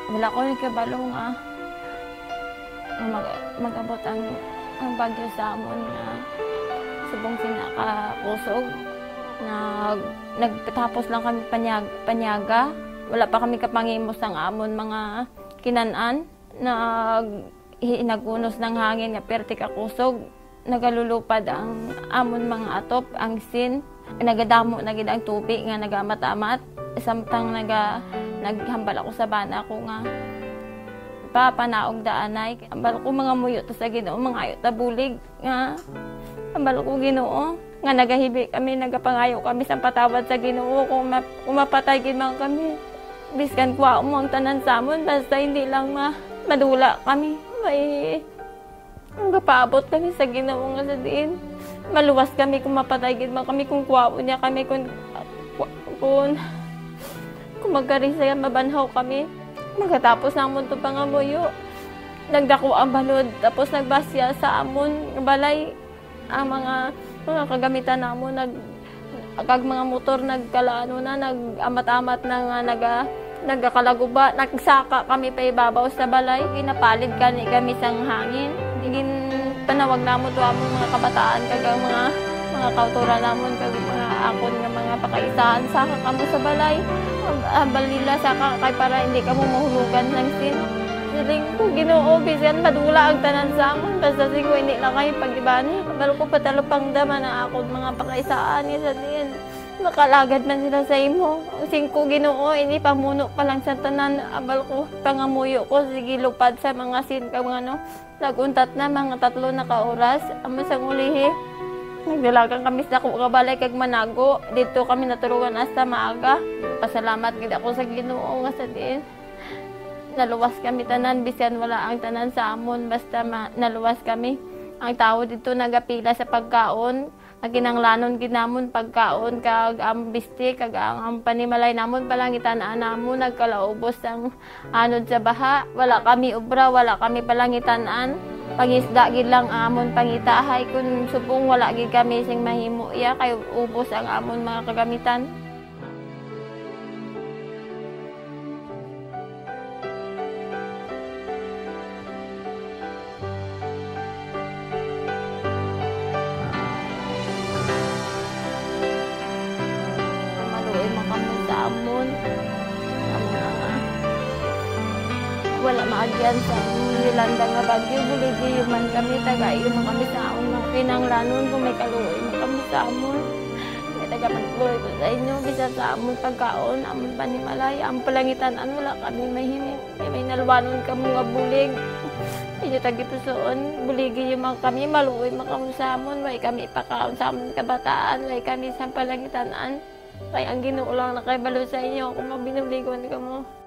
Wala ko yung kabalo nga mag-abot ang bagyo sa amon nga subong sinakakusog. Nagtapos lang kami panyaga. Wala pa kami kapangimos ng amon mga kinanan. Nagunos ng hangin nga perti kakusog. Nagalulupad ang amon mga atop, ang sin. Nagadamo na gid ang tubig nga nagamat-amat. Samtang naghambal ako sa bana ko nga papanaog daanay. Ambal ko mga muyo ta sa Ginoo, mga ayo ta bulig nga ambal ko Ginoo nga nagahibi kami, nagapangayo kami sa patawad sa Ginoo kung mapatay gid man kami. Biskan kuha mo ang tanan sa amon basta hindi lang madula kami. May gapaabot kami sa Ginoo nga sa diin. Maluwas kami kung mapatay gid man kami, kung kuha niya kami, kung magkarisaya mabanhaw kami. Magkatapos ng amon to pangamuyo, nagdako ang balod, tapos nagbasya sa amon balay ang mga kagamitan namon, kag mga motor nagkalaano na, nagamat-amat na nga nagakalaguba, nagsaka kami pa ibabaw sa balay, pinapalid kami sang hangin. Digin panawag namon to among mga kabataan kag mga kauturan namon kag mga akon nga mga pakaisahan saka kamo sa balay. Balila saka kay para hindi ka mo mahulugan ng sin. Siling ko Ginoo bisan madula ang tanan sa amon basta sigo hindi lang kayo pag-ibani. Balo ko patalupang dama na akon mga pakaisaan ni sa din. Makalagad man sila sa imo. Sing ko Ginoo ini pamuno pa lang sa tanan. Abal ko pangamuyo ko sige lupad sa mga sin kag mga naguntat na mga 3 na ka oras amo sang ulihi. Nagdalagan kami sa kabalay kag Manago. Dito kami natulugan hasta maaga. Pasalamat gid ako sa Ginoo nga sa diin. Naluwas kami tanan bisan wala ang tanan sa amon basta naluwas kami. Ang tao dito nagapila sa pagkaon. Ginanglanon gid namon pagkaon kag ang bistik kag ang panimalay namon palangitan-an namon nagkalaubos ang anod sa baha. Wala kami obra, wala kami palangitan-an. Pangisda gid lang amon pangitahay kun subong wala gid kami sing mahimo iya kay ubos ang amon mga kagamitan. Maluoy man kami sa amon. Wala maagyan sa nilanda nga bagyo, buligi man kami, tagayo man kami sa amon mga pinanglanon kung may kaluoy man kami sa amon. May tagapagluoy ko sa inyo, bisa sa amon pagkaon, amon panimalay, ang palangitan-an, wala kami mahimik. May nalwanon ka mga bulig. Hindi tagitusoon, buligi yung mga kami, maluoy man kami sa amon, may kami ipakaon sa amon kabataan, may kami sa palangitan-an. Kaya ang Ginoo lang na kay balo sa inyo kung mabinuligon ka mo.